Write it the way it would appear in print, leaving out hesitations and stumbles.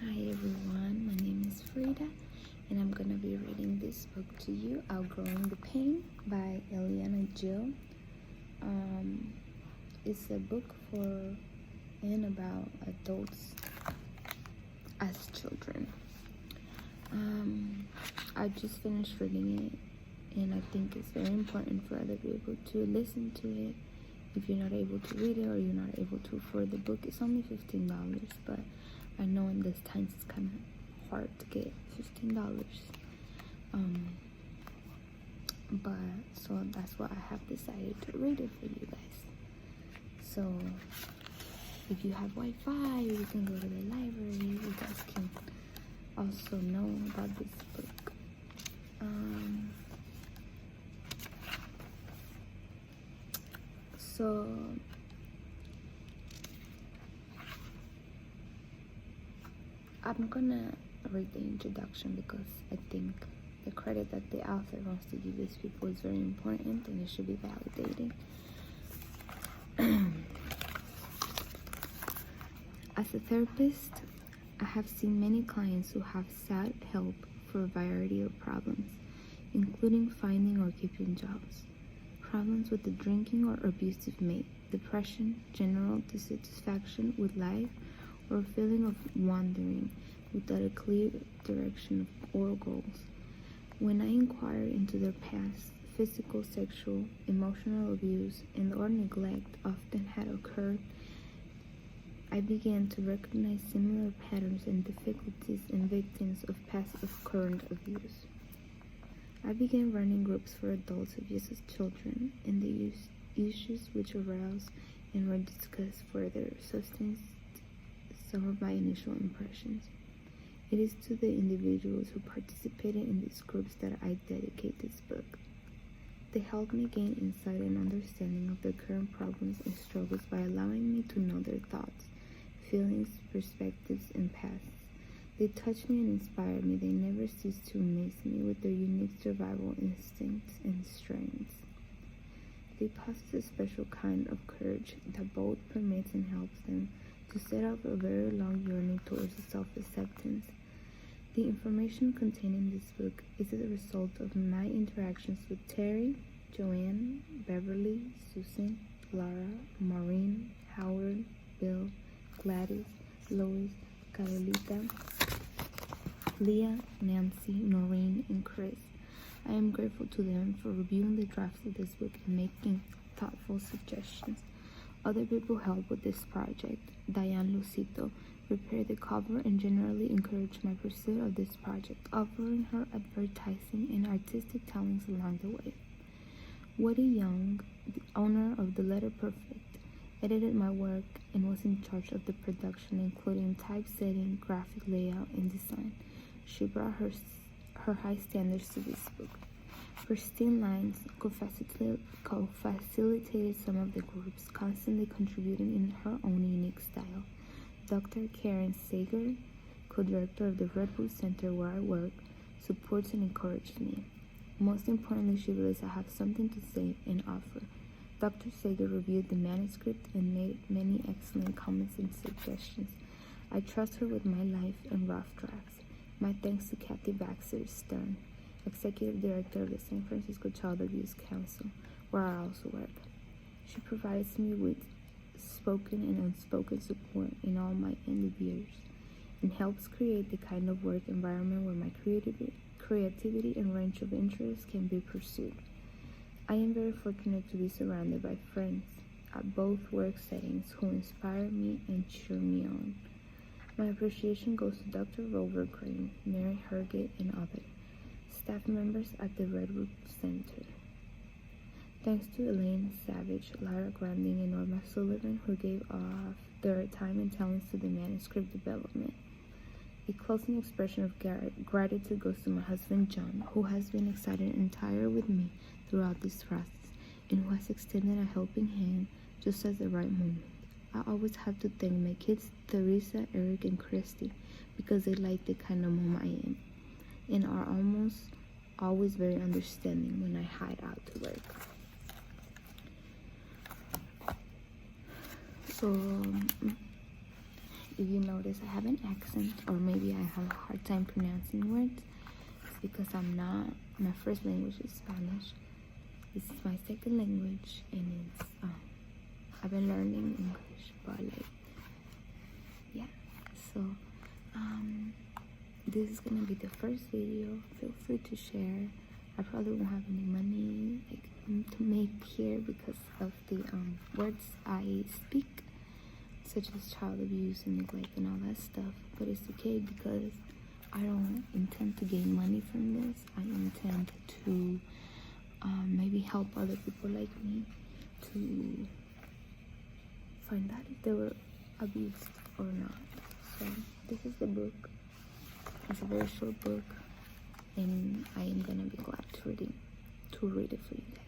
Hi everyone, my name is Frida and I'm gonna be reading this book to you, Outgrowing the Pain by Eliana Jill. It's a book for and about adults as children. I just finished reading it and I think it's very important for other people to listen to it. If you're not able to read it or you're not able to afford the book, it's only $15, but I know in this times it's kind of hard to get $15. But so that's why I have decided to read it for you guys. So if you have Wi-Fi, you can go to the library. You guys can also know about this book. So I'm gonna read the introduction because I think the credit that the author wants to give these people is very important and it should be validated. As a therapist, I have seen many clients who have sought help for a variety of problems, including finding or keeping jobs, problems with a drinking or abusive mate, depression, general dissatisfaction with life, or a feeling of wandering without a clear direction or goals. When I inquire into their past, physical, sexual, emotional abuse, and or neglect often had occurred, I began to recognize similar patterns and difficulties in victims of past or current abuse. I began running groups for adults abused as children, and the issues which arose and were discussed further substanced some of my initial impressions. It is to the individuals who participated in these groups that I dedicate this book. They helped me gain insight and understanding of their current problems and struggles by allowing me to know their thoughts, feelings, perspectives, and pasts. They touched me and inspired me. They never cease to amaze me with their unique survival instincts and strengths. They possess a special kind of courage that both permits and helps them to set out a very long journey towards self-acceptance. The information contained in this book is a result of my interactions with Terry, Joanne, Beverly, Susan, Laura, Maureen, Howard, Bill, Gladys, Lois, Carolita, Leah, Nancy, Noreen, and Chris. I am grateful to them for reviewing the drafts of this book and making thoughtful suggestions. Other people helped with this project. Diane Lucito prepared the cover and generally encouraged my pursuit of this project, offering her advertising and artistic talents along the way. Woody Young, the owner of The Letter Perfect, edited my work and was in charge of the production, including typesetting, graphic layout, and design. She brought her high standards to this book. Pristine lines co-facilitated some of the groups, constantly contributing in her own unique style. Dr. Karen Sager, co-director of the Redwood Center where I work, supports and encourages me. Most importantly, she believes I have something to say and offer. Dr. Sager reviewed the manuscript and made many excellent comments and suggestions. I trust her with my life and rough drafts. My thanks to Kathy Baxter Stern, Executive Director of the San Francisco Child Abuse Council, where I also work. She provides me with spoken and unspoken support in all my endeavors and helps create the kind of work environment where my creativity and range of interests can be pursued. I am very fortunate to be surrounded by friends at both work settings who inspire me and cheer me on. My appreciation goes to Dr. Rover Crane, Mary Herget, and others, staff members at the Redwood Center. Thanks to Elaine Savage, Lara Granding, and Norma Sullivan, who gave off their time and talents to the manuscript development. A closing expression of gratitude goes to my husband, John, who has been excited and tired with me throughout this process, and who has extended a helping hand just at the right moment. I always have to thank my kids, Teresa, Eric, and Christy, because they like the kind of mom I am, and are almost always very understanding when I hide out to work. So if you notice I have an accent, or maybe I have a hard time pronouncing words, it's because my first language is Spanish. This is my second language, and it's I've been learning English, but like, yeah. So this is gonna be the first video. Feel free to share. I probably won't have any money to make here because of the words I speak, such as child abuse and neglect and all that stuff. But it's okay because I don't intend to gain money from this. I intend to maybe help other people like me to find out if they were abused or not. So this is the book. It's a very short book, and I am gonna be glad to read it for you guys.